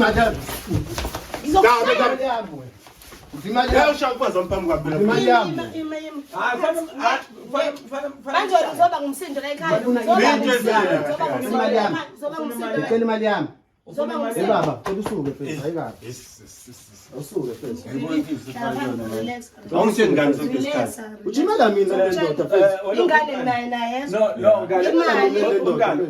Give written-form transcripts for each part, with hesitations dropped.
imali yami. Imali yami. Imali yami ushaka zomphambi kwabela. Imali yami. Manje uzoba ngumsindo la ekhaya. Imali yami. Ngicela imali yami. Baba, usuke phela ayikahle. Usuke phela. Awungitsheni ngani sonke isikhathi. Ujimela mina le ndoda phela. Ingane naye. No, ngale.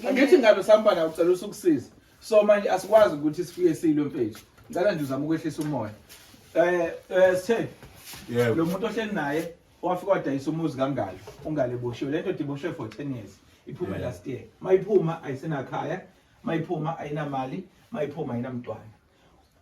Angithi ngalo sampana ucela usukusiza. So manje asikwazi ukuthi sifike silwe mfethu. Ngicela nje uzama ukwehlisa umoya. Sithe. Yebo. Lo muntu ohleli naye wafika wadayisa umuzi kangalo. Ungale boshiwe. Lento diboshiwe for 10 years. Iphuma last year. Mayiphuma ayisenakhaya. Mayiphuma ayinamali, mayiphuma ayinamntwana.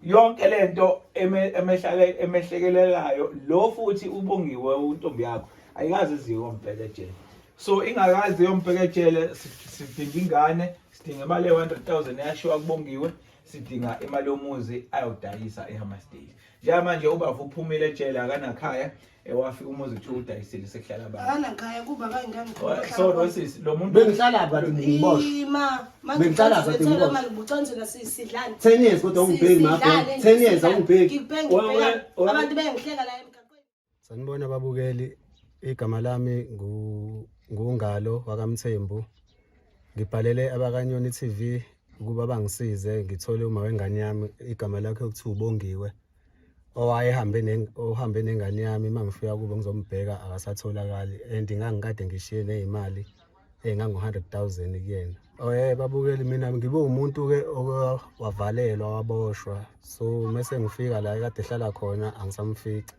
Yonke lento emehlekelelayo lo futhi ubongiwe untombi yakho ayikazi iziyombheka ejele. So ingakazi iyombheka ejele sidinga ingane, sidinga imali ye100,000 yashiwa kubongiwe, sidinga imali yomuzi ayodayisa eHammersdale. Njengamanje ubaba uphumile ejele akanakhaya wafika umuzi uthu udayisile sekuhlala abantu. Akanakhaya kuba kayingane. So nosisi lo muntu bengihlala bathi ngiboshwe. Bengihlala bathi ngiboshwe. Manje ubuconzela sidlane. 10 years kodwa ungibheki mapho. 10 years awungibheki. Abantu bengihleka la emgaqweni. Sanibona babukeli, igama lami ngungalo wakamthembu. Ngibhalele abakanyoni TV ukuba bangisize ngithole uma wengane yami igama lakhe ukuthi ubongiwe. Ohambe nengane yami mangifika kubo ngizombheka akasatholakali and ngangikade ngishiye nezimali engango 100,000 kuyena. Babukeli mina ngibe umuntu ke wavalelwa waboshwa. So mase ngifika la kade ehlala khona angisamfici.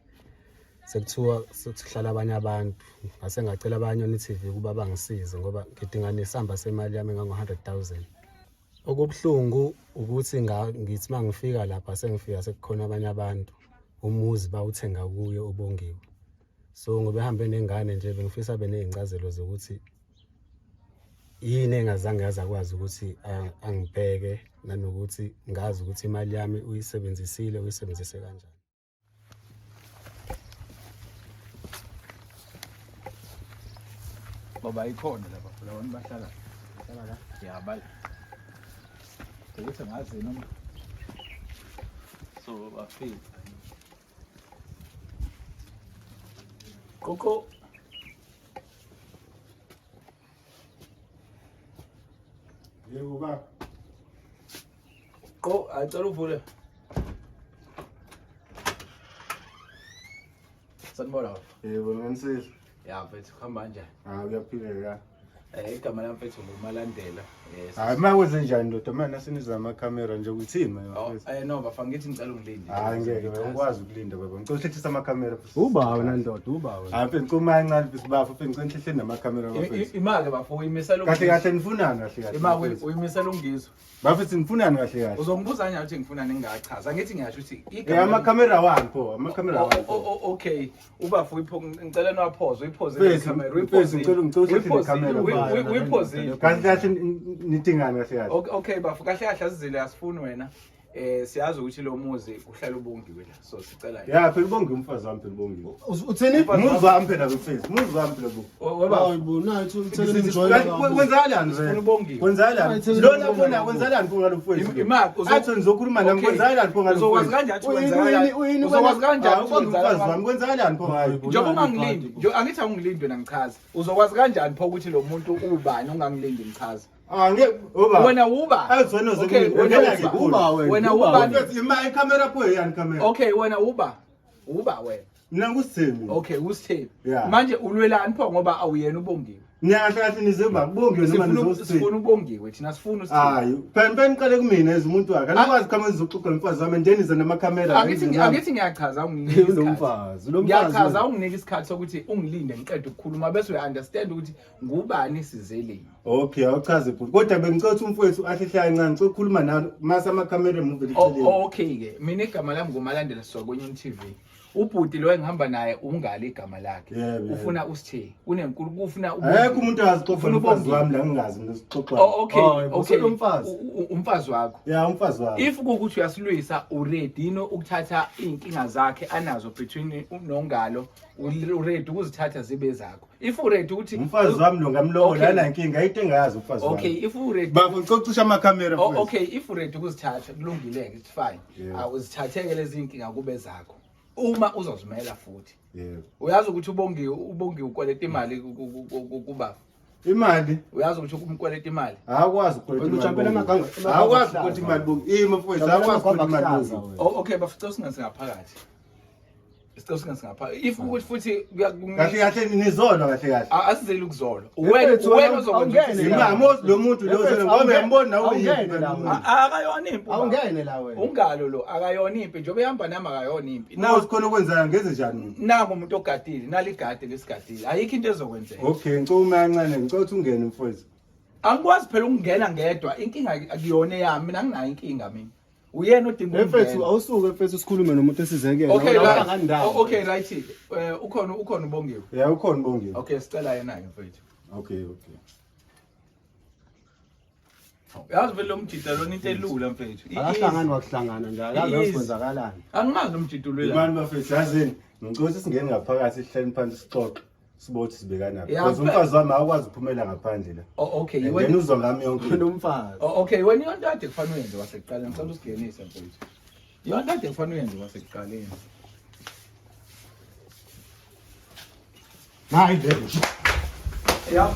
Sekuthiwa sekuhlala abanye abantu. Ngase ngacela abanyoni TV kuba bangisize ngoba ngidinga nesamba semali yami engango 100,000. Okubuhlungu ukuthi ngithi mangifika lapha sengifika sekukhona abanye abantu umuzi bawuthenga kuye ubongiwe. So ngoba ehambe nengane nje bengifisa benezingcazelo zokuthi yini engazange yazakwazi ukuthi angibheke nanokuthi ngazi ukuthi imali yami uyisebenzisile uyisebenzise kanjani. Baba ikhona lapha la abantu bahlala la yabala ukuthi ngazi noma so bafika Koko Yebo baba. Ko acela uvule Sanibona. Yebo ngensizwe. Ya mfethu khamba kanjani? Uyaphileka. Igama lami mfethu nguMalandela. Hayi mayenze njani ndoda manje nasiniza ama-camera nje ukuthini manje? No bafana ngithi ngicela ungilinde. Hayi ngeke ngikwazi ukulinda baba. Ngicela uhlehlisa ama-camera. Uba wena ndoda uba wena. Hayi mfethu kuma kancane bisibafu mfethu ngicela uhlehleni nama-camera bafethu. Imake bafo uyimisela kahle kahle nifunani kahle kahle. Imake uyimisela ungizwe. Bafethu nifunani kahle kahle. Uzongibuza kanje ukuthi ngifunani ngingachaza. Angithi ngiyasho ukuthi igama ama-camera wani pho ama-camera wani. Okay ubafo ngicela niwaphoze uyiphoze i-camera uyiphoze ngicela uhlehlise i-camera. Uyiphoze kahle kahle nidingani kahle kahle. Okay bafo kahle kahle asizile asifuni wena siyazi ukuthi lo muzi uhlala ubongiwe la so sicela ya phela ubongiwe umfazi wami phela ubongiwe uthini umuzi wami phela bafethu umuzi wami phela weba awuyibona uthi uthele enjoy kwenzakalani ufuna ubongiwe kwenzakalani lo lapho kwenzakalani pho ngalo mfowethu imaki athi nizokhuluma nami kwenzakalani pho ngalo uzokwazi kanjani kwenzakalani uzokwazi kanjani umfazi wami kwenzakalani pho ngayo njengoba ungangilindi nje angithi awungilindi wena ngichaza uzokwazi kanjani pho ukuthi lo muntu ubani ungangilindi ngichaza wena uba awuzona wena uba imali camera pho yani camera okay wena uba wena mina ngusithembi okay usithembi manje ulwelani pho ngoba awuyena ubongiwe Niyakahle kahle nizoba kubongiwe noma nizosithini sifuna ubongiwe thina sifuna usithini hayi phela niqale kumina ezumuntu wakhe anikwazi khamera nizoxoxa nomfazi wami ndenize nama-camera angithi ngiyachaza unginike umfazi ngiyachaza unginike isikhathi sokuthi ungilinde ngiqede ukukhuluma bese uya-understand ukuthi ngubani sizeleni okay awuchaze bhuti kodwa bengicela ukuthi umfowethu ahlehle kancane ngicela ukukhuluma nawe mase ama-camera emuva okay-ke mina igama lami nguMalandela Sokwenye TV ubhuti lo engihamba naye ungale igama lakhe Yebo, ufuna usithe kunenkulu kufuna Ayekho umuntu azixoxa umfazi wami la ngingazi mina sixoxa. okay umfazi. umfazi wakho Yeah, umfazi wami. if kukuthi uyasilwisa uready ukuthatha inkinga zakhe anazo between nongalo uready ukuzithatha zibe zakho if uready ukuthi Umfazi wami lo ngamlobo lana inkinga ayithe ngazi umfazi wami. okay if uready Bafo ngixoxisha ama camera futhi. okay if uready ukuzithatha kulungile it's fine awuzithatheke lezi inkinga kube zakho uma uzozimela futhi Yebo. uyazi ukuthi ubongiwe ukweleta imali kuba Imali uyazi ukuthi umkweleta imali akwazi ukweleta imali. Akwazi ukweleta imali bonke. Ima futhi akwazi ukweleta imali bonke. okay bafuna singasingaphakathi isicelo singasingaphakathi if ukuthi futhi Kahle kahle nizona kahle kahle. asizeli ukuzolo wena uzokwenza Imamo lo muntu lo ngoba uyambona nawe akayona impi awungene la wena. ungalo lo akayona impi njengoba ehamba nami akayona impi Nawe sikhona ukwenza ngenze njani? nangu umuntu ogadile naligade lesigadile ayikho into ezokwenzeka Okay ngicuma kancane ngicela ukuthi ungene mfowethu. angikwazi phela ukungena ngedwa inkinga akuyona yami mina nginayo inkinga mina uyena odinga Mfethu awusuke mfethu sikhulume nomuntu esizekela. Okay right ukhona ubongiwe Yeah ukhona ubongiwe. okay sicela yena ke mfethu Okay. yazi vele lo mjida lona into elula mfethu Akahlangani wakuhlangana njalo yazi kwenzakalani. angimazi umjida lo Imani bafethu yazini ngicela ukuthi singene ngaphakathi sihlale phansi sixoxe sibothi sibekana. Yeah, Because umfazi wami akwazi ukuphumela ngaphandle la. okay Wena uzwa ngami yonke nomfazi. okay wena yonke kade kufanele uyenze wasekuqaleni ngicela usigenise mfethu yonke kade kufanele uyenze wasekuqaleni Hayi le. yeah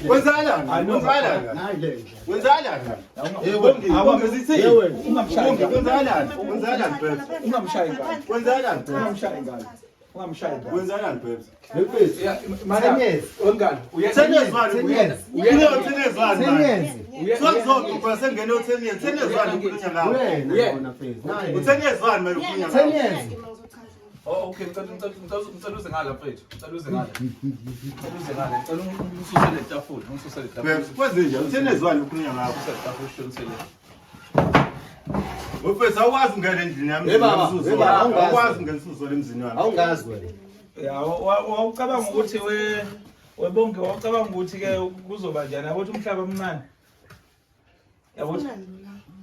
Kwenzakalani? Kwenzakalani? Bongi zithi. Bongi kwenzakalani? ungamshayi ngalo Kwenzakalani? ungamshayi ngalo ungamshayi ngalo Kwenzakalani bebs? yeah madam wengalo Tenezwani. Tenezwani. Tenezwani. Sonke kwa sengene uTenezwani. Tenezwani ukukhulunya ngawo. Wena phela. UTenezwani manje ukukhulunya ngawo. okay ngicela uze ngala mfethu ngicela uze ngala ngicela ungisusele etafula ungisusele etafula Bebs kwenze nje uTenezwani ukukhulunya ngawo. ungisusele etafula ushonisele Wefethu awukwazi ungena endlini yami. Awukwazi ungena usuzole emzini wami. Awungazi wena. ya wawucabanga ukuthi webonke wawucabanga ukuthi ke kuzoba njani yabo ukuthi umhlaba omncane yabo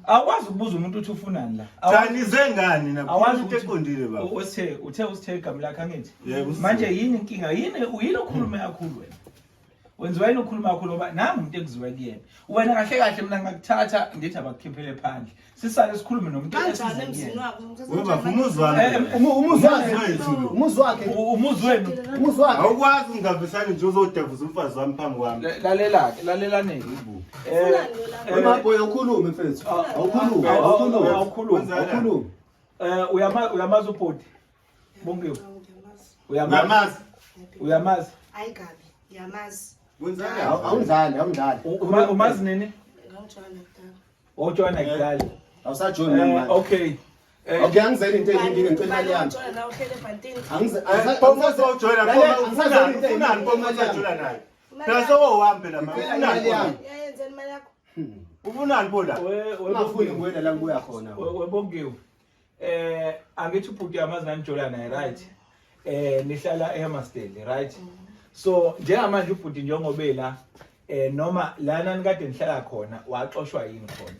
awukwazi ukubuza umuntu uthi ufunani la Thanize ngani na? awazi Into eqondile baba. usithe igama lakhe angithi Yebo. manje yini inkinga yini okhuluma kakhulu wena wenziwa yini ukhuluma kakhulu ngoba nami umuntu ekuziwe kuyena wena kahle kahle mina ngakuthatha ngithi abakukhiphele phandle sisale sikhulume nomuntu kanjani emzini wako Weba umuzwami. Umuzi wakhe. Awukwazi ungabisani nje uzodevuza umfazi wami phambi kwami. lalelaneke Wema ukhulume mfethu. Awukhulume. uyamazi ubhodi bongiwe uyamazi ayikabi yamazi Awundlali. umazi nini ngangijona kudala ojoyina kudala Awusajoni manje. okay Okay angizeli into eningi ngicela imali yami. ngijona na uhlele ebhantini Pomozo ujoyina ufunani pomozo ujoyina naye. Phela uhambe la mama. yayenzeni imali yakho Ufunani bola? Ungafuni kuwena la ngibuya khona. webongiwe angithi ubhuti yamazi nanijola naye right nihlala eHammersdale right so njengamanje ubhuti njengobe la noma lana nikade nihlala khona waxoshwa yini khona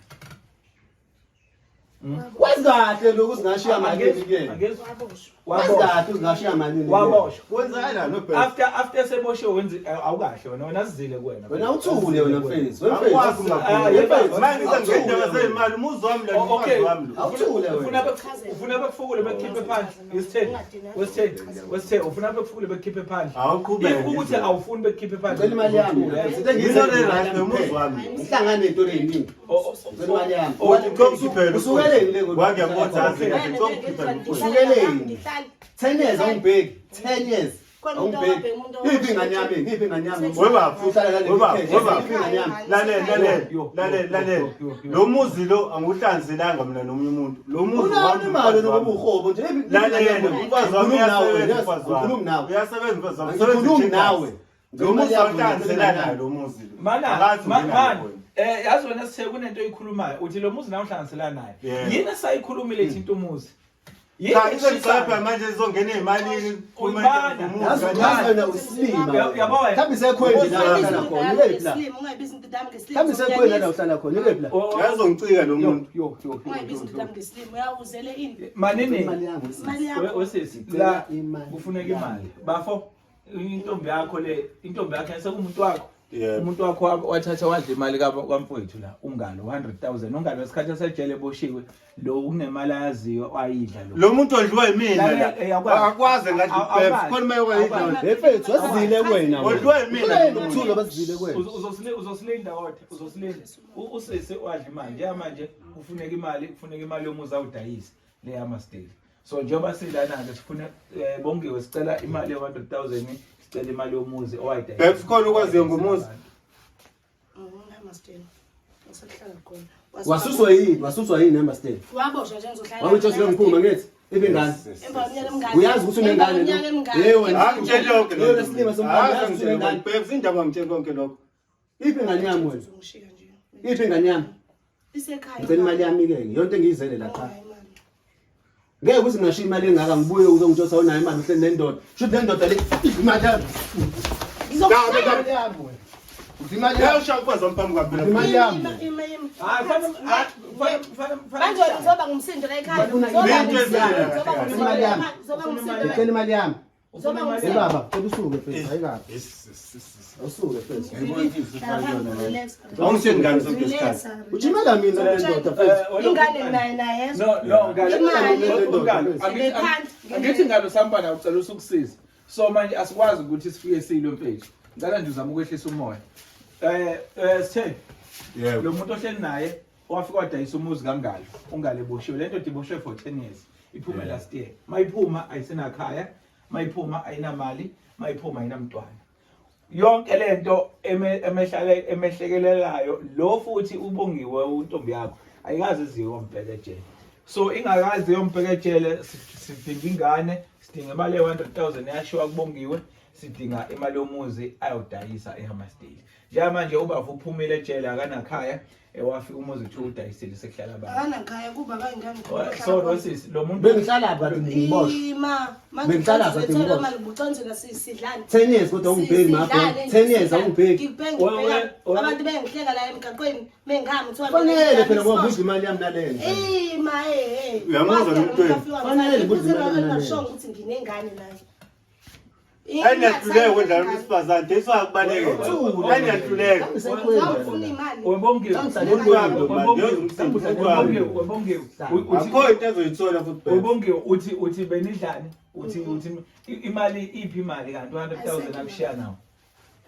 Wazi kahle lokho singashiya malini kuyena. Wazi kahle singashiya malini. waboshwa Wenzakala no best. after seboshe wenze awukahle wena sizile kuwena Wena uthule wena mfethu. Akwazi ungaphuza. Manje ngizongena zeyimali umuzi wami la umfazi wami lo. Awuthule wena. ufuna bekufukule bekhiphe phandle wesithe ufuna bekufukule bekhiphe phandle Awuqhubeke. ukuthi awufuni bekhiphe phandle Ngicela imali yami. Ngizona right nomuzi wami. Uhlangane into eziningi. Ngicela imali yami. Usukele wakuyabona aze Usukeleni. 10 years awungibheki. 10 years. Awungibheki. Ngiphi ingane yami? Lalela. Lo muzi lo anguhlanzelanga mina nomunye umuntu. Lo muzi wami imali noma ubuhobo nje. Lalela umfazi wami uyasebenza umfazi wami. Ngikhuluma nawe. Lo muzi awuhlanzelanga lo muzi. yazi wena sithe kunento oyikhulumayo uthi lo muzi nawe uhlanganisela naye yini sayikhulumile ithi into umuzi Cha isongisapha manje izongena ezimalini Yazi usilima. Mhlawumbe sekhwele la uhlala khona. Ngeke la. Ungayibiza into dami ngesilimo. Mhlawumbe sekhwele la uhlala khona. Ngeke la. yazongicika lo muntu. Ungayibiza into dami ngesilimo. Uyawuzele ini? Manini Imali yami. Imali yakho. wesisi la kufuneka imali bafo intombi yakho sekumuntu wakho umuntu wakho wathatha wadla imali kwamfowethu la ungalo 100,000 ungalo esikhathi esejele boshiwe lo unemali ayaziyo ayidla Lo muntu odliwa yimina la. Akwazi ngathi bebs khona mayokuyidla. Efethu wasizile kuwena. Odliwa yimina Ukuthula basizile kuwena. uzosilinda kodwa uzosilinda usese wadla imali njengamanje kufuneka imali yomuzi awudayise le yamasteli so njengoba silana ke sifuna bongiwe sicela imali ye100,000 sicela imali yomuzi owayidayisa Bebs khona ukwaziyo ngomuzi. Ngamasteli. Usehlala khona. Wasuswa yini Amasteli? Waboshwa nje ngizohlala. Wawuthi ngiphuma ngithi ibingane. Emva kweminyaka emingaki. Uyazi ukuthi unengane lo. Yebo wena. Angitshela konke Yebo lesilima somntwana uyazi ukuthi unengane. Bebs indaba ngitshela konke lokho. Iphi ingane yami wena? Ngishika nje. Iphi ingane yami? Isekhaya. Ngicela imali yami ke. Yonke engiyizele la cha. Ngeke ukuthi ngashiya imali engaka ngibuye uzongitshosa unayo imali uhle nendoda. Shothi nendoda le imali yami. Ngizokuhlala yami wena. Imali Yebo yami. shaka kwazi mphambi kwaphela. Imali yami. Manje uzoba ngumsindo la ekhaya. Imali yami. Uzoba ngumsindo. Ngicela imali yami. Uzoba Hey ngumsindo. baba, usuke phela ayikabi. Usuke phela. Awungitsheli ngani sonke isikhathi. Ujimela mina nendoda phela. Ingane naye. no angithi ngalo sampana ucela usukusiza so manje asikwazi ukuthi sifike silo mfethu ngicela nje uzama ukwehlisa umoya sithe Yebo. lo muntu ohleli naye wafika wadayisa umuzi kangalo ungale boshiwe lento diboshiwe for 10 years iphuma last year mayiphuma ayisenakhaya mayiphuma ayinamali mayiphuma ayinamntwana yonke lento emehlekelelayo lo futhi ubongiwe untombi yakho ayikazi iziwe ombheke ejele so ingakazi yombheke ejele sidinga ingane sidinga imali ye100,000 yashiwa kubongiwe sidinga imali yomuzi ayodayisa eHamasteli njengamanje ubaba uphumile ejele akanakhaya wafika umuzi uthu udayisile sekuhlala abantu Akanakhaya kuba kayingane. so nosisi lo muntu Bengihlala bathi ngiboshwe. Ima. Bengihlala bathi ngithola ngiboshwe. imali bucansela sidlane. 10 years kodwa ungibheki mapho. 10 years awungibheki. Abantu bengihleka la emgaqweni bengihamba uthiwa Fanele phela ngoba udla imali yami nalena. Ima Uyamuzwa lo muntu. Fanele ukuthi imali yami ngisho ukuthi nginengane naye. Enyathuleke wendlala umsifazane deswakubaleke. Enyathuleke. Awufuna imali. webongiwe Akho into ezoyithola futhi bebs. webongiwe uthi benidlane uthi imali iphi imali kanti 100,000 akushiya nawo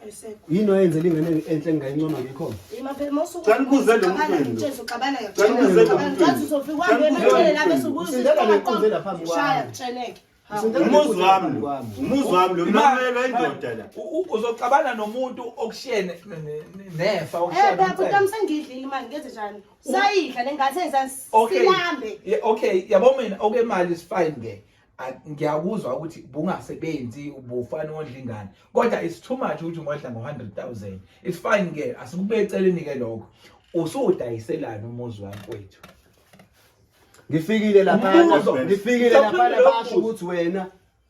Ayisekho. Yini oyenzela ingane enhle engayincoma ngikhona. Ima phela mosuku. Cela ngibuze lo muntu wena. Utshenze uxabana yakhe. Cela ngibuze lo muntu wena. Ngathi uzofika uhambe emacele la bese ubuza. Usindela lenkunzi laphambi kwami. Shaya kutsheneke. Umuzi wami lo mamela indoda la. uzoxabana nomuntu okushiyene nefa Baba utamsengidlile imali ngeze njani? Sayidla nengathi Okay. silambe. Okay yabo mina okemali is fine ke ngiyakuzwa ukuthi bungasebenzi ubufana odla ingane kodwa it's too much ukuthi ungadla ngo100,000 it's fine ke asikube eceleni ke lokho usudayiselana umuzi wakwethu Ngifikile lapha basho ukuthi wena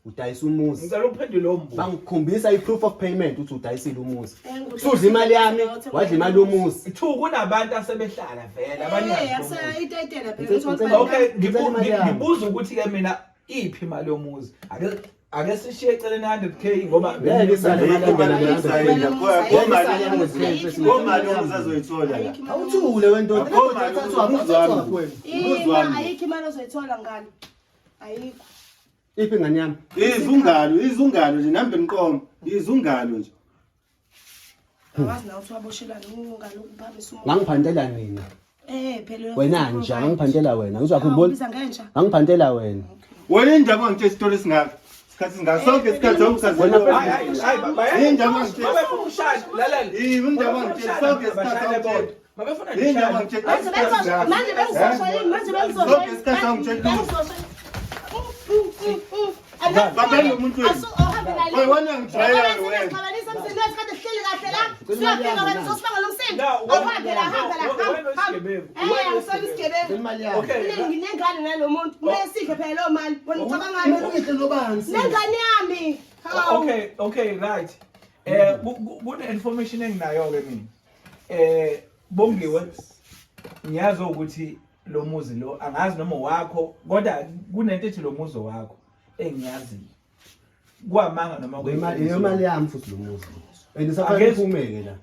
udayisa umuzi. ngicela uphendule lo mbuzo Bangikhombisa iproof of payment ukuthi udayisile umuzi. Sudla imali yami, wadla imali yomuzi. two kunabantu asebehlala vele abaningi Yasa itayitela phela. okay ngibuza ukuthi ke mina iphi imali yomuzi ake sishiye eceleni 100k ngoba Ngeke sale imali Ngomali umuzazoyithola la. awuthule wendoda. Ayikho imali ozoyithola ngalo. Ayikho. Iphi ingane yami? Izungalo nje nambe niqoma. Izungalo nje. Awazi na uthi waboshelana ungalo ukuphamisa umuntu. Ngangiphandela nina. Phela Wena nje ngangiphandela wena. Uzwa khumbula? Ubiza ngenja. Ngangiphandela wena. Wena indaba ngithe story singaka. Isikhathi singaka sonke isikhathi Wena hayi indaba ngithe. bafuna ukushaya lalela Indaba ngithe sonke isikhathi sonke. babefuna Indaba ngithe Manje bengizosha yini? Manje bengizosha. sonke isikhathi ngithe. Babelo umuntu wena. Wena ngijayela wena. Xabanisa umsebenzi kahle kahle la. Siyafika wena uzosibanga lomsindo. Awuhambela hamba. Imali yami. Nginengane nalo muntu. Mesidle phela lo mali. Bona ucabanga nengane yami. Okay, right. Kune information enginayo ke mina. Bongiwe. Ngiyazi ukuthi lo muzi lo angazi noma wakho kodwa kunento ethi lo muzi wakho engiyazi. Kwamanga noma imali yami futhi lo muzi. Andisafuna uphumeke la.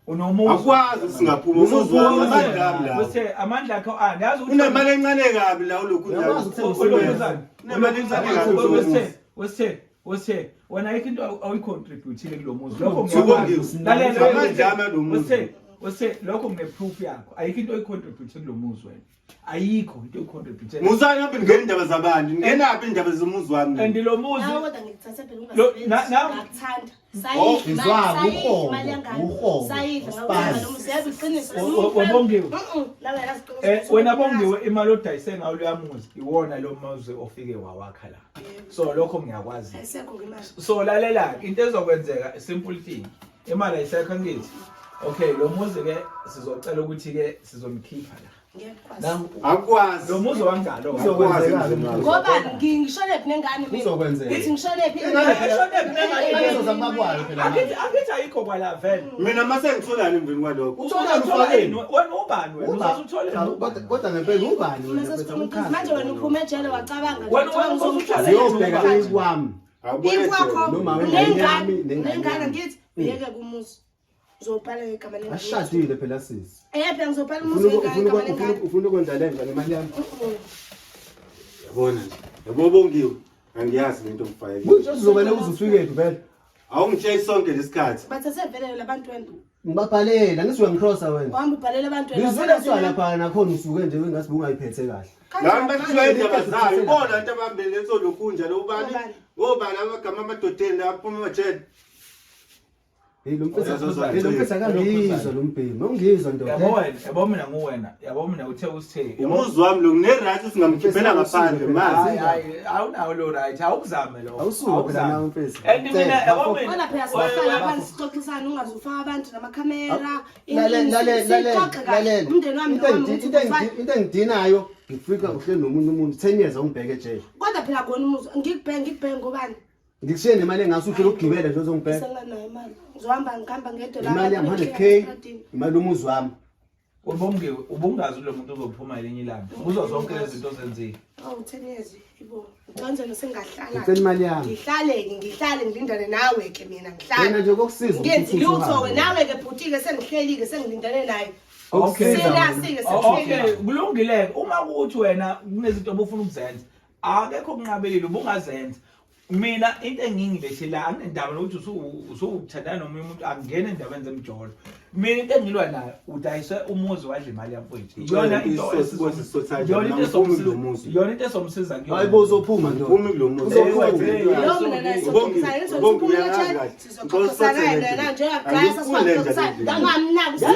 Unomuzi. Akwazi singaphuma umuzi wami amandla la. Bese amandla akho yazi ukuthi unemali encane kabi la ulokhu usebenza. Unemali encane kabi. Wese wena ayikho into awuyicontribute kulo muzi. Lokho ngiyakwazi. Lalela lokho ngeproof yakho. Ayikho into oyicontribute kulo muzi wena. Ayikho into oyicontribute. Musana lapha ngene indaba zabantu. Ngenaphi indaba zomuzi wami? And lo muzi. Nawe kodwa ngikuthatha phela ungasebenzi. Wena bongiwe imali odayise ngayo leyamuzi iwona lo muzi ofike wawakha la. So lokho ngiyakwazi. So lalela into ezokwenzeka simple thing. Imali ayisekho ngithi. Okay, lo muzi ke sizocela ukuthi ke sizomkhipha la. Akwazi. Lo muzi wangalo uzokwenzeka. Ngoba ngishone phi nengane mina. Uzokwenzeka. Ngithi ngishone phi Akithi ayikho kwala vele. Mina mase ngitholani emveni kwalokho. Utholani ufakeni. Wena ubani wena? Uzothole kodwa ngempela ubani manje wena uphuma ejele wacabanga wena uzothole ngiyobheka ikwami. Ikwakho nengane ngithi uyeke kumuzi. Uzobhala igama lengane. Ashadile phela sisi. Phela ngizobhala umuzi igama lengane. Ufuna ukwenza lenza nemali yami. Yabona. Yabo bongiwe. Angiyazi lento ngifayeke. Manje uzobale uzufike vele. Awungitshela sonke lesikhathi. Bathathe vele labantu wena. Ngibabhalela ngisuke ngicrossa wena. Wahamba ubhalela abantu wena. Ngizwela siya lapha nakhona usuke nje ngasi bungayiphethe kahle. Lami bathi indaba zayo. Ubona into abambele lesolokhunja lo ubani. Ngobani amagama amadodeni aphuma ejele. Lo mfethu akangizwa lo mbhemi. Ungizwa ndoda. Yabo mina nguwena. Yabo mina uthe usithe. Umuzi wami lo ngine-right singamkhiphela ngaphandle mazi. Hayi awunawo lo right. Awukuzame lo. Awusuke phela nawe mfethu. And mina yabo mina wena phela sibahlala phansi sixoxisana ungazufaka abantu namakhamera. Lalela. Umndeni wami into engidinayo ngifika uhleli nomunye umuntu 10 years awungibheke ejele. Kodwa phela khona umuzi ngikubhenge ngobani? Ngikushiye nemali engase uhlelo ukugibela nje uzongibheka. Senganayo imali. Ngizohamba ngihamba ngedwa la. Imali yami 100k. Imali umuzi wami. Ubongiwe ubungazi lo muntu uzophuma elinye ilanga. Uzwa zonke lezi zinto zenzile. 10 years ibo. Ucanzela sengahlala. Ngicela imali yami. Ngihlale ngilindane nawe ke mina ngihlala. Wena nje kokusiza ngenzi lutho ke nawe ke bhutike sengihlelike sengilindane naye. Okay. Okay. Kulungile uma kuthi wena kunezinto obufuna ukuzenza. Akekho kunqabelile ubungazenza. Mina into engingilethela angendaba nokuthi usuthandana nomunye umuntu angene endabeni zemjolo. Mina into engilwa nayo udayise umuzi wadla imali yamfowethu. Iyona into esomsiza kuyo. Hayibo uzophuma nje. Uphuma kulo muzi. Lo mina naye sokuxoxisana nje yagrasa sibaxoxisana ngamnaka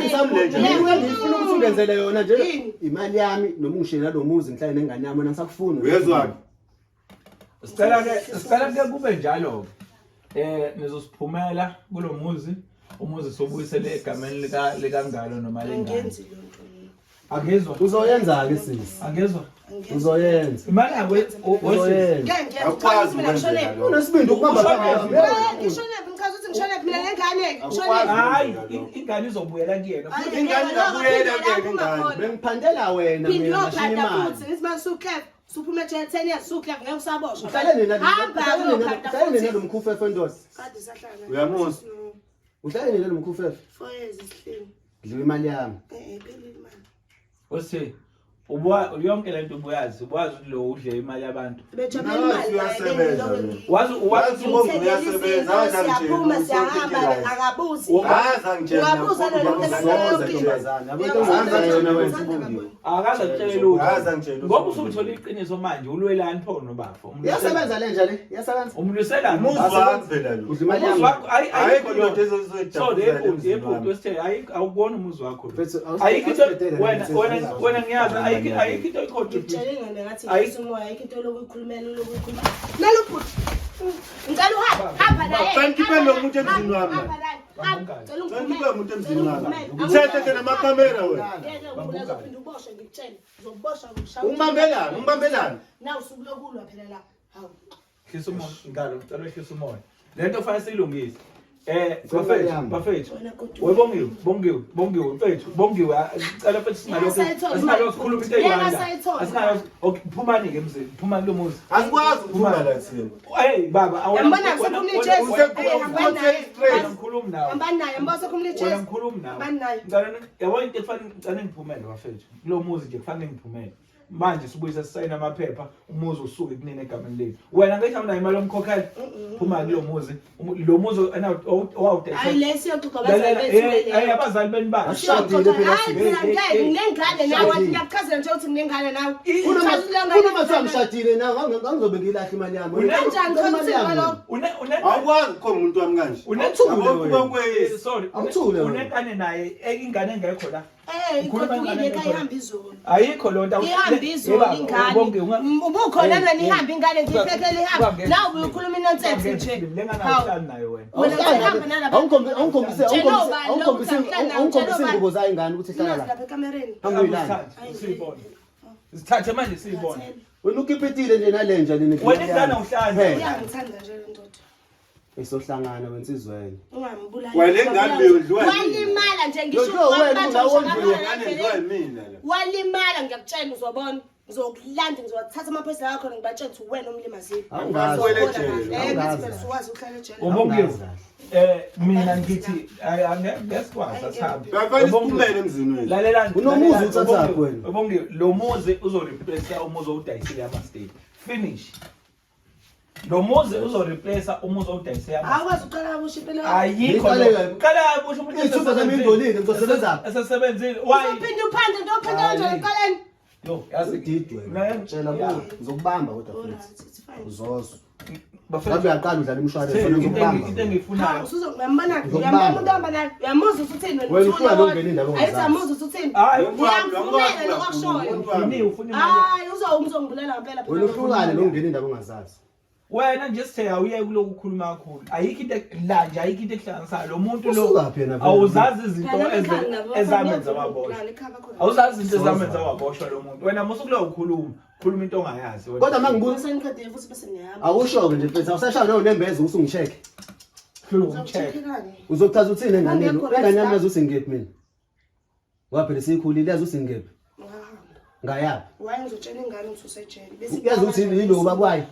ngifuna ukuthi ungenzele yona nje imali yami noma ungishela lo muzi ngihlale nengane yami mina ngisakufuna. Uyezwani? Sicela ke kube njalo. Nizosiphumela kulo muzi. Umuzi sobuyisele egameni likangalo noma lengane. Angezwa. Uzoyenza ke sisi. Angezwa. Uzoyenza. Imali yakwe uzoyenza. Akwazi unesibindi ukubamba phakathi. Ngishone ngichaza ukuthi ngishone mina nengane. Hayi, ingane izobuyela kuyena. Ingane ingabuyela kuyena. Bengiphandela wena mina ngishiya imali. Ngithi masukhe suphume ejele 10 years sukhe ngeke usaboshwa. Uhlale nina lo mkhufefe ndosi. Kade sahlala. Uyamuzwa? Uhlale nina lo mkhufefe. 4 years isihleni. Dliwe imali yami. Phelile imali. Wese yonke lento ubuyazi ukuthi lo udle imali yabantu. Bejabela imali uyasebenza. Wazi Ubongiwe uyasebenza siyaphuma siyahamba akabuzi. Uyaza ngitshela. Uyabuza ntombazana. akaza kutshela lutho. Uyaza ngitshela. Ngoba usuthola iqiniso manje ulwelani pho nobafo. Yasebenza le nje le. Yasebenza. Umluselana. Umuzi wami phela lo. Udla imali Umuzi yami. wakho Ayikho lo into ezoyidabula. So yepho sithe awukubona umuzi wakho. Mfethu, Ayikho into wena ngiyazi ayikho into icontribute. ngitshele ngathi ngisumoya ayikho into lokukhulumela lokukhuluma. Naluphuthi. Ngicela uhamba naye. Kanti phela lo muntu emzini wami. Hamba naye. Kanti kuba umuntu emzini wakho. Uthethe namakamera wena. Uzophinda uboshwe ngikutshela. Uzoboshwa Umbambelani. Na usuku lokulwa phela la. Hawu. Hlisa umoya ngalo ngicela hlisa umoya. Lento kufanele siyilungise. Bafethu. Bongiwe mfethu. Bongiwe ngicela mfethu singalokho sikhuluma into eyiwanda. Asingalo phumani ke emzini. Phumani lo muzi. Asikwazi ukuphuma la thina. Hey baba Yambona sekumlitshela. Ngikhuluma nawe. Hamba naye yambona sekumlitshela. Wena ngikhuluma nawe. Hamba naye. Ngicela yabona into efanele ngicela ngiphumele bafethu. Kulo muzi nje kufanele ngiphumele. Manje sibuyisa sisayina amaphepha umuzi usuke kunina egameni lethu wena ngehamba nayo imali yomkhokheli phuma kulo muzi lo muzi owawudesa Hayi lesiyoxoxa abazali hayi abazali beni ba Ashadile phela nengane nawe wathi ngiyachazela nje ukuthi nginengane nawe Uma samshadile nawe angizobe ngilahla imali yami. kanjani khona Awukwazi khona umuntu wami kanje. Awuthule sorry Awuthule wena. unekane naye ingane engekho la kodukile kayihamba izolo ayikho lo nto ihamba izolo ingane ubukhona nani ihamba ingane ngifekele ihamba nawe ukhuluma inonsense nje lenganahlali nayo wena Awungikhombise ingubo zayo ingane ukuthi ihlala la. lapha ekamereni siyibona sithathe manje siyibona Wena ukiphetile nje nalenja leni. wena ingane uhlala uyangithanda nje le ndoda Isohlangana wensizweni. ungambulala Wale ngane beyodliwa. walimala nje ngisho walimala ngiyakutshela uzobona ngizokulanda ngizowathatha amaphoyisa akho ngibatshela ukuthi wena umlimazile wazi uhlala ejele ubongiwe mina ngithi ngesikwazi asihambe Bafana isiphumele emzini wethu. lalelani Unomuzi uthathaphi wena? ubongiwe lo muzi uzoreplace umuzi owudayisile ama-state finish lo muzi uzoreplace umuzi owudayisile awukwazi uqala ushipele ayikho qala busho umuntu Ithupha zami ingcolile ngizosebenza. esesebenzile why uphinde uphande ndophinde kanjani eqaleni yo yazi Ididwe. Tshela kuwe ngizokubamba kodwa futhi. Uzozwa. Ngabe bafethu uyaqala udlala imshwarensi wena into ngizokubamba. engiyifunayo usuzongibambana uyambona umuntu ohamba naye uyamuza usuthini Wena ufuna nokungena indaba ongazazi. ayizamuza usuthini hayi ngiyamvumela lokho akushoyo yini ufuna imali hayi uzongibulala ngempela Wena uhlukane nokungena indaba ongazazi. wena nje sithe awuye kuloku ukukhuluma kakhulu ayikho into la nje ayikho into ehlanganisayo lo muntu Usuka phi yena lo vele? awuzazi izinto ezamenza waboshwa awuzazi izinto ezamenza waboshwa lo muntu wena musukulo ukhuluma khuluma into ongayazi wena Kodwa mangibuza usenikade futhi bese ngiyahamba awusho nje mfethu awusashaya nawo nembeze usungisheke. ucheck Uzokuthatha uthini enganeni? Engane yami yazi usingephi mina? Waphela sikhulile yazi usingephi? Ngayaphi? waye ngizotshela ingane ukuthi usejele bese Yazi ukuthi yilo babwayi.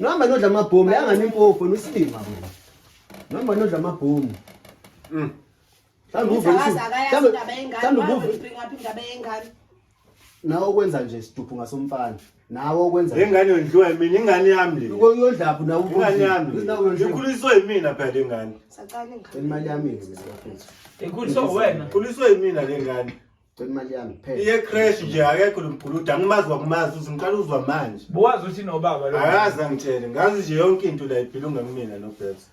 Noma nodla amabhomu yangani impofo nosilima wena. Noma nodla amabhomu. Mhlawumbe ingane nawe okwenza nje siduphu ngasomfana. Nawe okwenza. Ingane yondliwa yimi ingane yami le. Uyodlaphu nawe Ingane yami. Ngikhuliswe yimina phela ingane. sacala ingane imali yami ngizofuna. ikhuliso wena Ngikhuliswe yimina le ngane. Imali yami phela. Iye crash nje akekho lo mguluda angimazi wakumazi uthi ngiqala uzwa manje. buwazi uthi nobaba lo Ayazi angitshele ngazi nje yonke into la iphilunga kumina no Bets.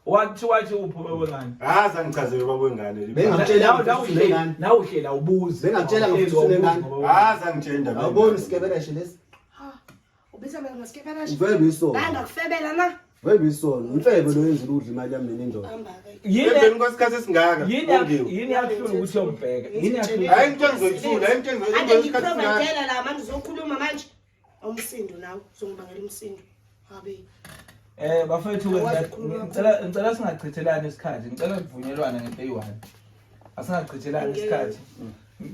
wathi uphume wengane Ayazi angichazele babengane le. nawe uhlela ubuze Bengakutshela ngofuna ingane. Ayazi angitshele indaba. Awuboni isikebeleshe lesi? ubisa mina ngasikepela Vele isono. ngakufebela na Vele isono. Umfebe lo yenza udla imali yami nendoda. hamba ke Emveni kwesikhathi esingaka. yini yakuhlula ukuthi yombheka yini yakuhlula Hayi into engizoyithula, hayi into ande engizoyithula isikhathi esingaka. ngiprovidela la manje uzokhuluma manje umsindo nawe uzongibangela umsindo habe bafethu ngicela singachithelani isikhathi ngicela kuvunyelwana ngento eyi-1 asingachithelani isikhathi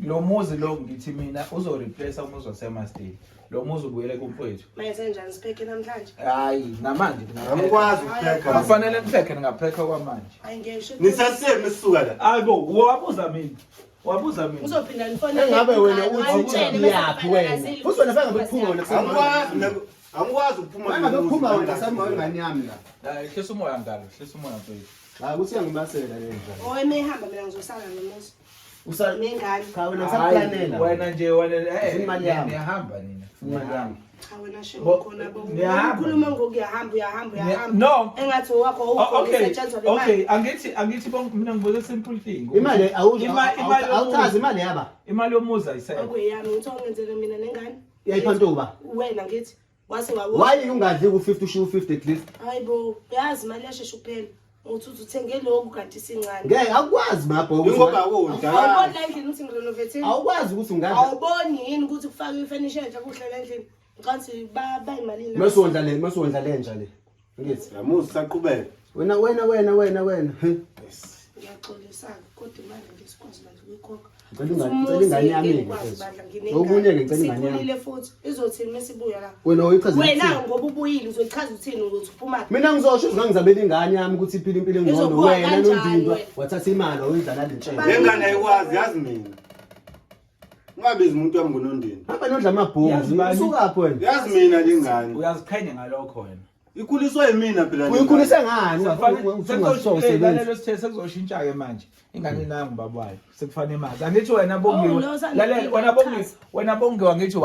lo muzi lo ngithi mina uzoreplace umuzi wasema-state lo muzi ubuyele kumfowethu manje senjani sipheke namhlanje hayi namanje Angikwazi ukupheka. kufanele niphekhe ningaphekha kwamanje hayi ngisho Nisaseme sisuka la. hayibo wabuza mina uzophinda nifonele Engabe wena uthi yaphi wena? Futhi wena fanele ukuphuma wena Angikwazi ukuphuma. Fanele ukuphuma wena sami ingane yami la. hlisa umoya ngalo hlisa umoya mfowethu Hayi ukuthi uyangibasela le ndlela. owe mehamba mina ngizosala nomuzi Usale nengane cha wena sakuplanela. wena nje wena imali yami. niyahamba nina Imali yami. cha wena sho khona bo ukhuluma ngokuyahamba no engathi wakho usetshenzwa le mali angithi mina ngibuze simple thing Imali awuchazi imali yaba. imali yomuzi ayisekho okuyami ngithi ungenzele mina nengane Yayiphantuba. wena ngithi wase wawo Why ungadli ku 50 ushiya u 50 at least? hayibo yazi imali yashesha ukuphela uthi uthenge lokhu kanti sincane. Ngeke akwazi mabho Ingoba kodwa. Awuboni la endlini uthi ngirenovate. awukwazi ukuthi ungadla Awuboni yini ukuthi kufake ifurniture entsha kuhle la endlini. Ngicathi bayimalini. masondla lenja le ngithi Yamuzi saqhubeka. wena Ngiyaxolisa kodwa imali ngesikwazi manje ukuyikhokha. ngicela ingane yami okunye ngicela ingane yami Sikhulile futhi izothini mesibuya la. wena uyichaza Wena ngoba ubuyile uzochaza uthini ukuthi uphuma. mina ngizosho ngizabela ingane yami ukuthi iphile impilo engcono Izokuwa wena kanjani nondindwa wena? wathatha imali oyidlala lentshela Lengane ayikwazi yazi mina. Ungabizi umuntu wami ngonondini. hamba nodla amabhongo Yazi bani? usukaphi wena Yazi mina lengane. Uyaziqhenya ngalokho wena. Ikhuliswa yimina phela. uyikhulise ngani Lalelo sithe sekuzoshintsha-ke manje ingane nangu babayo sekufanele imali angithi wena Bongiwe lalela wena Bongiwe ngithi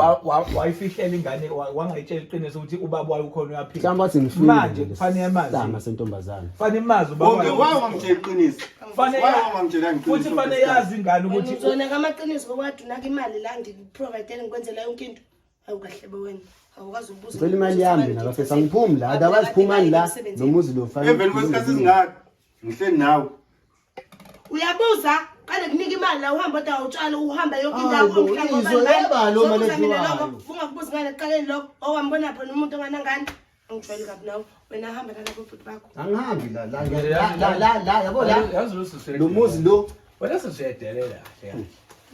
wayifihlela ingane wangayitshela iqiniso ukuthi ubaba wayo ukhona uyaphila mhlawumbe wathi ngifile manje kufanele imazi sama sentombazana kufanele imazi Bonke ubaba wayo ngamtshela iqiniso. kufanele Wangamtshela futhi ngiqiniso. kufanele yazi ingane ukuthi Ngizona ngamaqiniso ngokwadi unaka imali la ngikuprovide ngikwenzela yonke into. Awukahlebe wena. Awukazi ukubuza. ngicela imali yami mina bafethu angiphumi la adawazi phumani la nomuzi lo fanele Eveni kwesikhathi singaka. Ngihleli nawe. Uyabuza kale kunika imali la uhamba kodwa awutshala uhamba yonke indawo Hayi, omhlanga izoyeba lo manje wayo. ungakubuza ngane eqaleni lokho owambona phela umuntu onganangani angijwayele kabi nawe wena hamba la kubhuti bakho angihambi la yabo la yazi lo lo muzi lo wena sesiyadelela kahle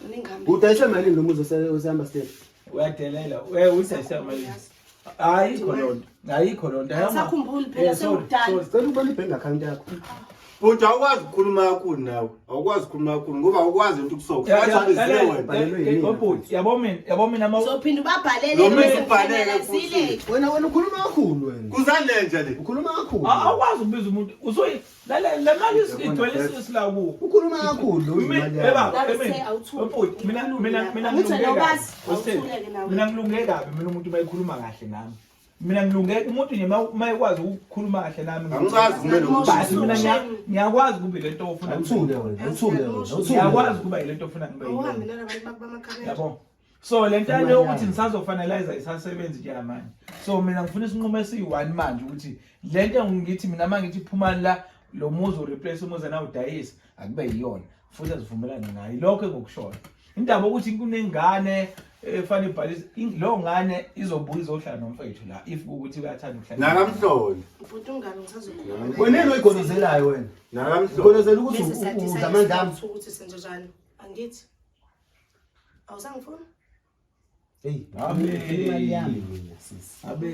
ningihambe udayise malini lo muzi osehamba step uyadelela uyisayisa mali ayikho lonto Asakhumbuli phela sewudala. cela ubona ibank account yakho Futhi awukwazi ukukhuluma kakhulu nawe. Awukwazi ukukhuluma kakhulu ngoba awukwazi into ukusoka. yabo mina Uzophinda ubabhalele Lo muntu bese ubhalele ngibhalele futhi. zile. wena ukhuluma kakhulu wena Kuzalenja le. ukhuluma kakhulu awukwazi ukubiza umuntu uzoyi le mali igcwele isila ku ukhuluma kakhulu imali yakho mina ngilunge kabi mina umuntu mayikhuluma kahle nami mina ngilunge umuntu nje mayikwazi ukukhuluma kahle nami Angikazi kumele basi mina ngiyakwazi kube lento ofuna awuthule wena ngiyakwazi kuba lento ofuna ngibe Uhambe nalabantu bakubamakhaya. yabo so lento yokuthi ngisazofinalize isasebenzi nje manje so mina ngifuna isinqumo esi1 manje ukuthi lento ngithi mina mangithi phumani la lo muzi ureplace umuzi na udayisa akube yiyona futhi azivumelane nayo lokho ngokushona indaba ukuthi kunengane efanele ibhalise lo ngane izobuya izohlala nomfethu la if ukuthi uyathanda ukuhlala Nakamhlolo. Ubhuti ungalo ngisazokhuluma. wena loyigonozelayo wena Nakamhlolo. ugonozela ukuthi Bese sathi udla amandami ukuthi senze njani. Angithi. Awusangifuna? hey imali yami mina sisi abe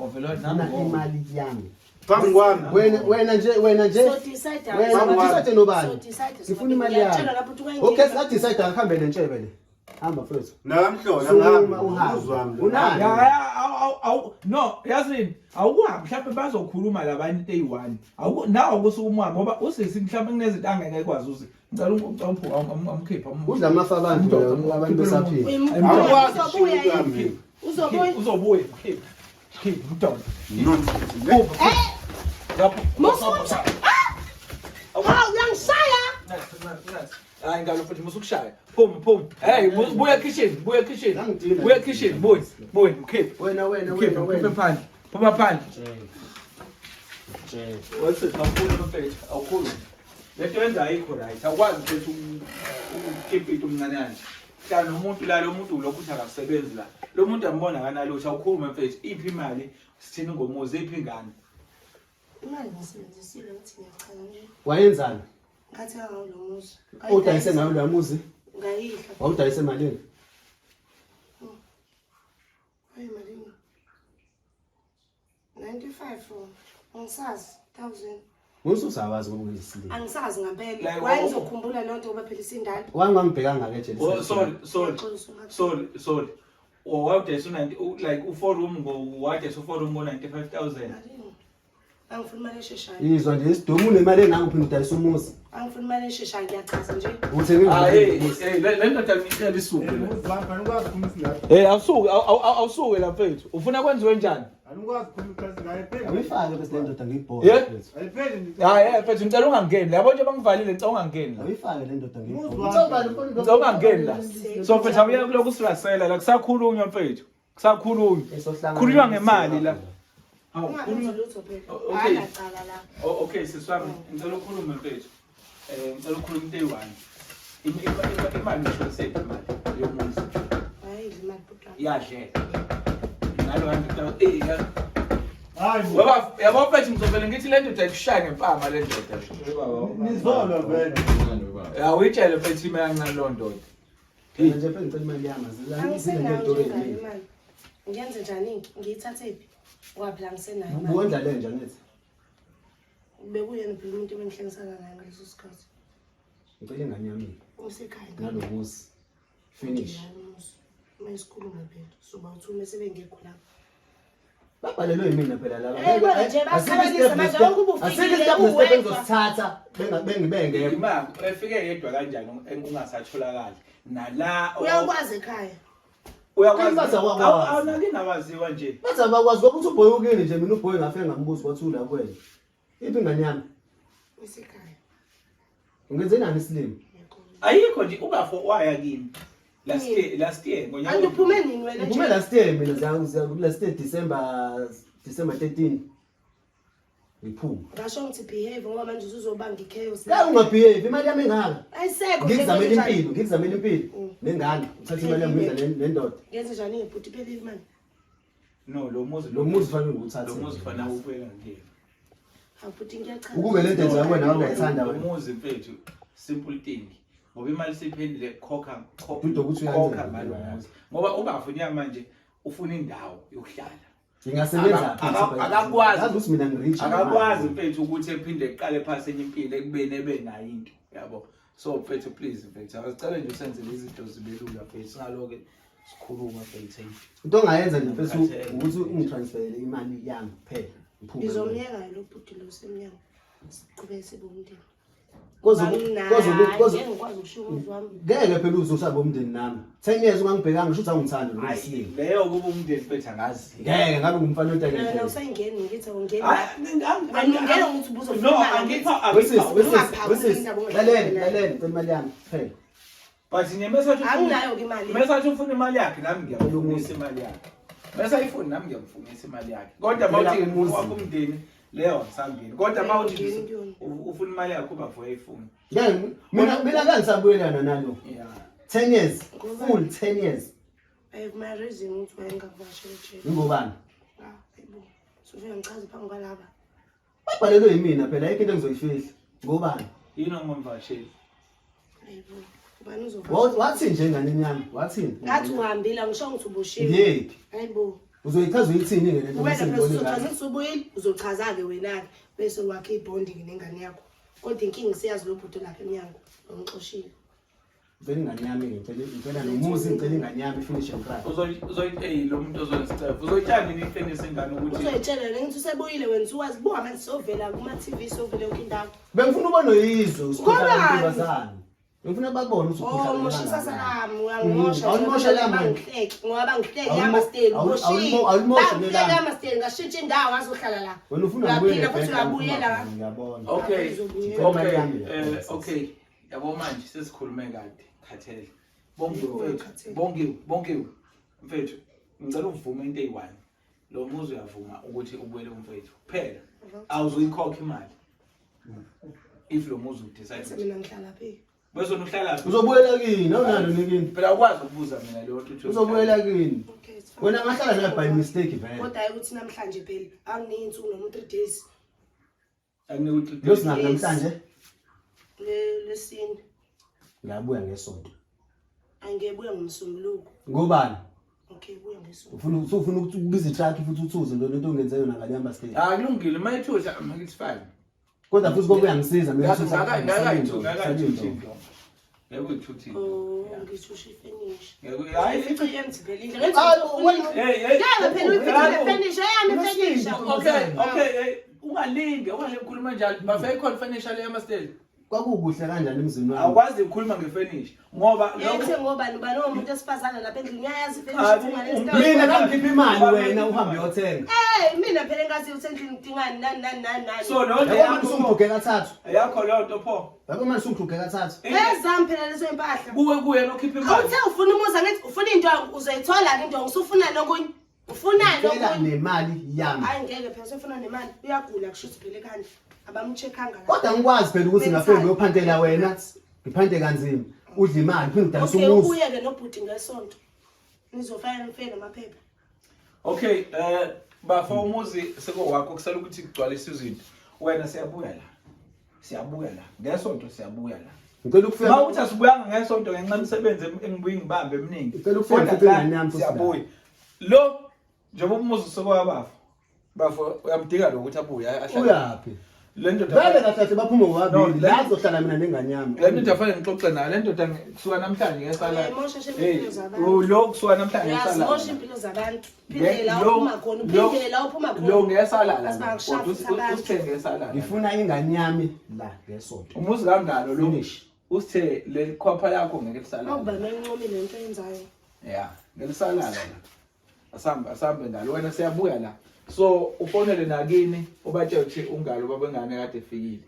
wavela nami imali yami Phambi kwami. wena nje So decide wena decide nobani So decide. ngifuna imali yami okay sa decide akhambe lentshebe le hamba mfethu Nakamhlolo Suma angahambi. uhambe. Uzwami. Unani? no yazini awukuhambi mhlawumbe bazokhuluma labanye into eyi1 nawe kusukuma ngoba usisi mhlawumbe kunezinto angeke ekwazi uzi ngicela umphuka amkhipha udla amafa abantu abantu besaphila Awukwazi ukushilo kwami. uzobuya khipha umntwana Hawu uyangishaya. hayi ngalo futhi musukushaya phuma hey buya kitchen buya mkhipha wena phandle phuma phandle wathi awukhulu mfethu awukhulu lento yenza ayikho right awukwazi ukuthi ukhiphe into omncanane hlala nomuntu la lo muntu lokhu uthi akasebenzi la lo muntu ambona kanalutho awukhulume mfethu iphi imali sithini ngomuzi iphi ingane Imali ngisebenzisile ukuthi ngiyachela nje. wayenzani Ngathi ngawo lo muzi. udayise ngayo lo muzi Ngayihla. wawudayise malini Hayi malini. 95 angisazi 1000. ngususawazi ngokuyisilile Angisazi Like, ngempela. Wayezokhumbula lonto ngoba phela isindala. wangangibhekanga ke nje sorry wawudayisa like u4 room wadayisa u4 room ngo95,000 Angifuni imali esheshayo. izwa nje isidumu unemali engangiphinda udayisa umuzi Angifuni imali esheshayo ngiyachaza nje. uthenge hey le ndoda ngicela isuku awusuke la mfethu ufuna kwenziwe njani Anukwazi ukukhuluma ngaye phela. awuyifake bese le ndoda ngiyibhona Yeah. Ayipheli. hayi mfethu ngicela ungangeni yabo nje bangivalile ngicela ungangeni la awuyifake le ndoda ngicela ungangeni la so mfethu awuye kuloko usirasela la kusakhulunywa mfethu kusakhulunywa khulunywa ngemali la Hawu, Ungabenza lutho phela. Okay. Hhala cala la. Okay, siswami, ngicela ukukhuluma mfethu. Ngicela ukukhuluma into eyi-1. Imali ngishonisephi imali yomuzi? Hayi imali bhuti. Iyadleka. Nalo 100,000. Hayi bo. Ngoba yabo mfethu ngizovele ngithi le ndoda ayikushaya ngempama le ndoda. Nizolwa vele. Uyitshele mfethu ime kancane loo ndoda. Mina nje ngicela imali yami azilani Angisenayo izinto nje eziningi. imali. Ngiyenze njani? Ngiyithathephi? Ngoba phela ngisenayo imali. Ubondla le Janet. Bekuyena phela umuntu ebengihlengisana naye ngaleso sikhathi. Ngicela ingane yami Usekhaya. nalomuzi. Finish. Mayisikhuluma phela. Suba uthi uma sebengekho lapha. Babhalelwe yimina phela laba. Nje basebenzisa manje wonke ubufikile uzosithatha bengibengekho. Imali efike yedwa kanjani ungasatholakali. Nala uyakwazi ekhaya. uyakwazi Awunaki awunaki nawaziwa nje. Bathi abakwazi ukuthi uBoy ukini nje mina uBoy ngafike ngambuza wathi ula kwena. Iphi ingane yami? Usekhaya. Ungenze nani isilimo? Ayikho nje ubafo waya kimi. Last year ngonyaka. Angiphume nini wena nje? Ngiphume last year mina last year December 13. Ngiphuma. Ngasho ngithi behave ngoba manje uzobanga ichaos. La ungabehave imali yami engaka. Ayisekho. Ngikuzamela impilo nengane uthatha imali yami nendoda. Ngenze njani ngebhuti phela imali? No, lo muzi Fanele nguthathe. lo muzi fanele ubuyela ngeke. Awubhuti ngiyachaza. Ukube le nto yenza kwena ungayithanda Lo wena. muzi mfethu simple thing. Ngoba imali siphendile khokha Into ukuthi khokha ngalo muzi. Ngoba ubafunya manje ufuna indawo yokuhlala. Ngingasebenza Akakwazi. Yazi ukuthi mina ngirich. Akakwazi mfethu ukuthi ephinde eqale phasi enye impilo ekubeni ebe nayo into, yabo. So mfethu please mfethu asicela nje usenze lezi zinto zibelula mfethu singaloke sikhuluma mfethu. Into ongayenza nje mfethu ukuthi ungitransferele imali yami kuphela. Ngiphume. Ngizomyeka lo bhuti lo semnyango. Siqhubeke sibe umndeni. Ngikwazi ukusho umuzi wami. ngeke phela uzosaba umndeni nami 10 years ungangibhekanga ngisho ukuthi angithandi lo isilimo Leyo kuba umndeni mfethu angazi. ngeke ngabe ngumfana Wena otelele usayingeni ngithi awungeni. Ngingena ukuthi ubuzo no, angipha lalela imali yami phela but nyemesathi anginayo ke imali. mesathi ufuna imali yakhe nami ngiyamfunisa imali yakhe. Mesa ifuni nami ngiyamfunisa imali yakhe. Kodwa mawuthi wakho umndeni leyo ngisambini. Kodwa mawuthi ufuna imali yakhe uba uyayifuna. mina kangisabuyelana nalo Yeah. 10 years full 10 years I have my reason ukuthi wayengakuvashela nje. ngobani Hayibo. Sofika ngichaze phambi kwalaba. babhalelwe yimina phela ayikho into engizoyifihla ngobani Yini ongomvasheli? Hayibo. Ubani uzovashela? wathi nje ngane yami wathini Ngathi uhambile ngisho ngithi ubushiwe. ngiyephi Hayibo. uzoyichaza uyithini ngene nto Wena phela ngisibone uzochaza ngani usubuyile uzochaza ke wena bese wakhe ibonding nengane yakho. Kodwa inkingi siyazi lo bhuti lapha eminyango. Ngixoshile. ngicela ingane yami ngicela nomuzi ngicela ingane yami finish and cry Uzoyitshela lo muntu ozonisicefa. Uzoyitshela nini ifenisi ingane ukuthi Uzoyitshela ngithi usebuyile wena uwazi buka manje sovela kuma TV sovela yonke indawo. bengifuna ubona uyizwe usikhuthala Ngobani? intombazana ngifuna babone ukuthi Oh, ukhuthala moshisa salami uyangimosha. Awulimosha lami. Ngoba ngihleki yamasteli moshile. Awulimosha lami. Ngihleki yamasteli ngashintsha indawo ngazohlala la. wena ufuna Uyaphinda futhi uyabuyela. ngiyabona okay. Ngizobuyela. Okay. Yabo manje sesikhulume kade khathele. Bongiwe Yebo, mfethu. Khathele. Bongiwe. Mfethu. Ngicela uvume into eyi1. Lo muzi uyavuma ukuthi ubuyele umfethu. Phela awuzoyikhokha imali. If lo muzi udecide. Mina ngihlala phi? Bese uhlala phi? uzobuyela kini awunalo nikini Phela ukwazi ukubuza mina leyo nto. uzobuyela kini Okay. it's fine. wena ngahlala naye by mistake vele Kodwa hayi ukuthi namhlanje phela anginiki insuku noma 3 days Angikuthi lo singabe namhlanje lesine. ngiyabuya ngesonto Angebuya ngomsombuluko. ngobani Okay, buya ngesonto. ufuna ukuthi ubize truck futhi uthuze lo nto ongenze yona ngale yamba stage kulungile mayithutha makithi fine. kodwa futhi kobuya ngisiza Ngakuyithuthi. Oh, ngithushi finish. Hayi Iyenzi belile. Hey, Ngeke phela uyiphinde finish eyami finish. Okay, ungalinge ukukhuluma njalo. Bafake khona financial yamasteli. kwakukuhle kanjani emzini wami Awukwazi ukukhuluma ngefinish ngoba Yethe ngobani bani umuntu esifazana lapha endlini uyayazi finish mina kangikhipha imali wena uhambe uyothenga mina phela engazi ukuthi endlini ngidingani nani. So lo yabo msungukhe kathathu yakho leyo nto pho. yabo manje sungukhe kathathu Ezami phela lezo impahla. Kuwe yena okhipha imali. Awuthe ufuna umuza ngithi ufuna into uzoyithola into usufuna nokunye. Ufunani Ngicela okunye? nemali yami. Hayi ngeke phela sefuna nemali. Uyagula kusho ukuthi phela ekhanda. Abamcheckanga la. Kodwa ngikwazi phela ukuthi ngafike ngiyophantela wena. Ngiphante kanzima. Udla imali phinde udalisa Okay, umuzi. ubuye ke nobhuti ngesonto. Nizofana nifike namaphepha. Okay, bafa umuzi sekowakho kusela ukuthi kugcwalisa izinto. Wena siyabuya la. Siyabuya la. Ngesonto siyabuya la. Ngicela ukufika. Mawuthi asibuyanga ngesonto ngenxa umsebenzi engibuye ngibambe eminingi. Ngicela ukufika futhi ngane yami futhi. Siyabuya. Lo njengoba umuzi sekwabafa. Bafa uyamdika lo ukuthi abuye ahlale. Uyaphi? Le ndoda Vele kahle baphuma ngobabili. No, La azohlala mina nengane yami. le ndoda afanele ngixoxe nayo. Le ndoda kusuka namhlanje ngesala. Uyayimosha nje impilo zabantu. Lo kusuka namhlanje ngesala. Uyazimosha impilo zabantu. Phindele la uphuma khona. Phindele la uphuma khona. Lo ngesalala. Asibangishafisa abantu. Usithenge ngesalala. Ngifuna ingane yami la ngesonto. Umuzi kangalo lo. Finish. Usithe le khwapha lakho ngeke lisalala. Awuba nencomile into yenzayo. Yeah, ngelisalala la. Asambe ngalo wena siyabuya la. So ufonele nakini ubatshela ukuthi ungalo babengane kade efikile.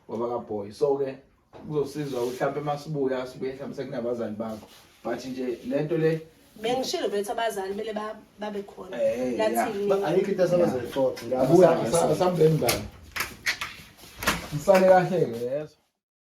Waba ka boy. So ke kuzosizwa mhlawumbe masibuya sibuye mhlawumbe sekunabazali bakho. But nje lento le Bengishilo bethu abazali mele babe khona. Eh, Lathini. Ayikho into asabazoyifoqa. Ngiyabuya ngesonto. asambe ngalo. Msale kahle ke yeso.